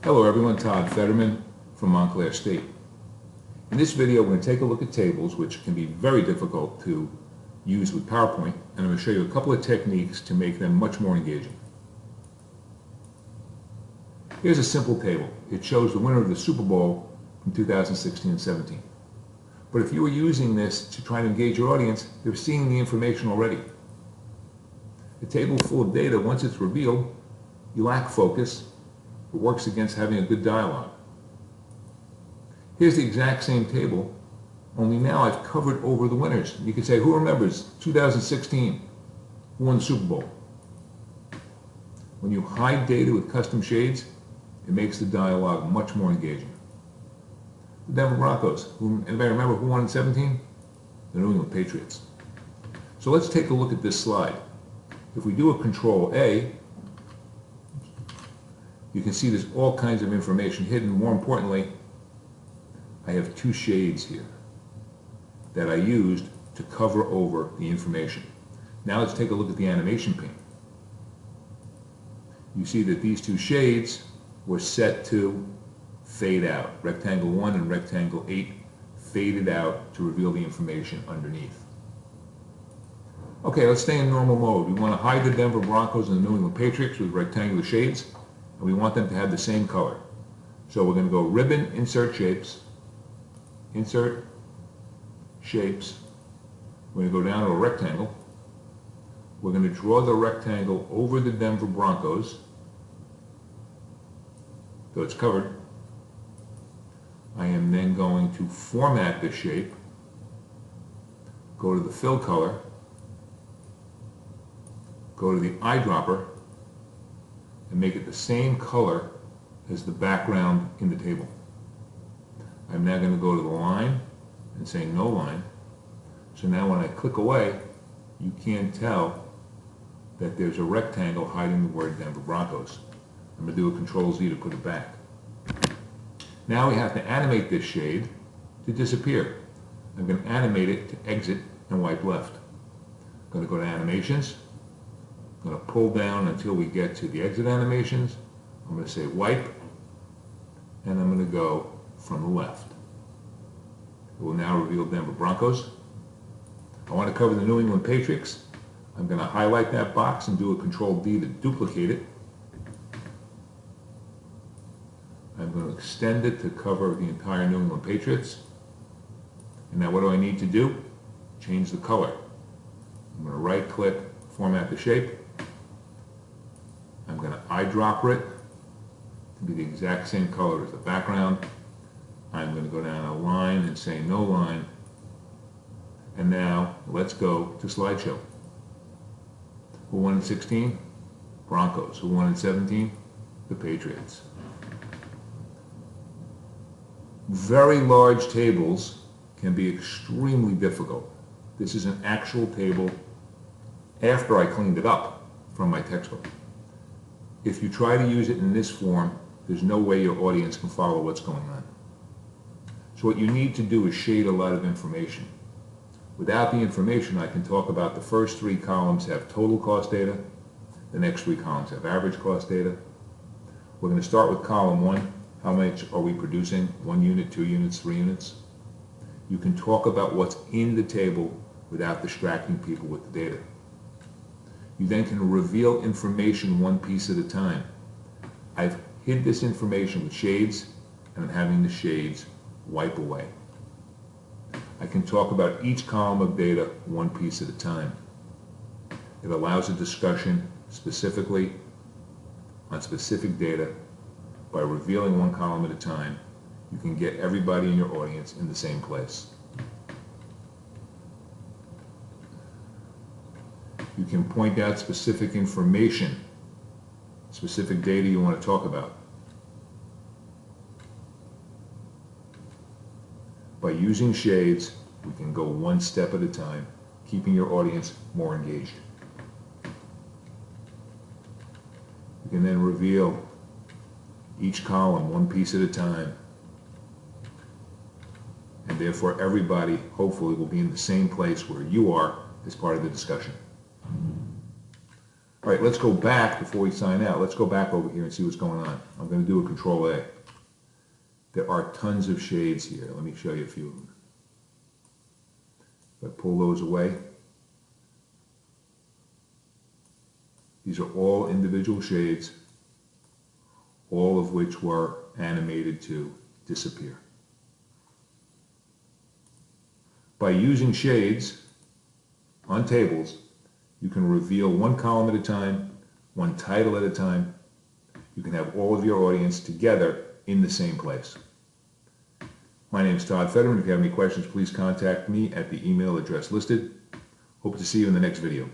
Hello everyone, Todd Federman from Montclair State. In this video we're going to take a look at tables, which can be very difficult to use with PowerPoint, and I'm going to show you a couple of techniques to make them much more engaging. Here's a simple table. It shows the winner of the Super Bowl from 2016 and 17. But if you were using this to try to engage your audience, they're seeing the information already. A table full of data, once it's revealed, you lack focus. It works against having a good dialogue. Here's the exact same table, only now I've covered over the winners. You can say, who remembers 2016? Who won the Super Bowl? When you hide data with custom shades, it makes the dialogue much more engaging. The Denver Broncos. Anybody remember who won in 17? The New England Patriots. So let's take a look at this slide. If we do a Control A, you can see there's all kinds of information hidden. More importantly, I have two shades here that I used to cover over the information. Now let's take a look at the animation pane. You see that these two shades were set to fade out. Rectangle 1 and rectangle 8 faded out to reveal the information underneath. Okay, let's stay in normal mode. We want to hide the Denver Broncos and the New England Patriots with rectangular shades, and we want them to have the same color. So we're going to go Ribbon, Insert Shapes, Insert Shapes. We're going to go down to a rectangle. We're going to draw the rectangle over the Denver Broncos, so it's covered. I am then going to format the shape, go to the fill color, go to the eyedropper, and make it the same color as the background in the table. I'm now going to go to the line and say no line. So now when I click away, you can't tell that there's a rectangle hiding the word Denver Broncos. I'm going to do a Control Z to put it back. Now we have to animate this shade to disappear. I'm going to animate it to exit and wipe left. I'm going to go to Animations. I'm going to pull down until we get to the exit animations. I'm going to say wipe, and I'm going to go from the left. It will now reveal Denver Broncos. I want to cover the New England Patriots. I'm going to highlight that box and do a Control D to duplicate it. I'm going to extend it to cover the entire New England Patriots. And now what do I need to do? Change the color. I'm going to right click, format the shape. I'm going to eyedropper it to be the exact same color as the background. I'm going to go down a line and say no line. And now let's go to slideshow. Who won in 16? Broncos. Who won in 17? The Patriots. Very large tables can be extremely difficult. This is an actual table after I cleaned it up from my textbook. If you try to use it in this form, there's no way your audience can follow what's going on. So what you need to do is shade a lot of information. Without the information, I can talk about the first 3 columns have total cost data, the next 3 columns have average cost data. We're going to start with column 1. How much are we producing? 1 unit, 2 units, 3 units? You can talk about what's in the table without distracting people with the data. You then can reveal information one piece at a time. I've hid this information with shades, and I'm having the shades wipe away. I can talk about each column of data one piece at a time. It allows a discussion specifically on specific data. By revealing one column at a time, you can get everybody in your audience in the same place. You can point out specific information, specific data you want to talk about. By using shades, we can go one step at a time, keeping your audience more engaged. You can then reveal each column one piece at a time, and therefore everybody hopefully will be in the same place where you are as part of the discussion. All right, let's go back before we sign out. Let's go back over here and see what's going on. I'm going to do a Control A. There are tons of shades here. Let me show you a few of them. If I pull those away, these are all individual shades, all of which were animated to disappear. By using shades on tables, you can reveal one column at a time, one title at a time. You can have all of your audience together in the same place. My name is Todd Federman. If you have any questions, please contact me at the email address listed. Hope to see you in the next video.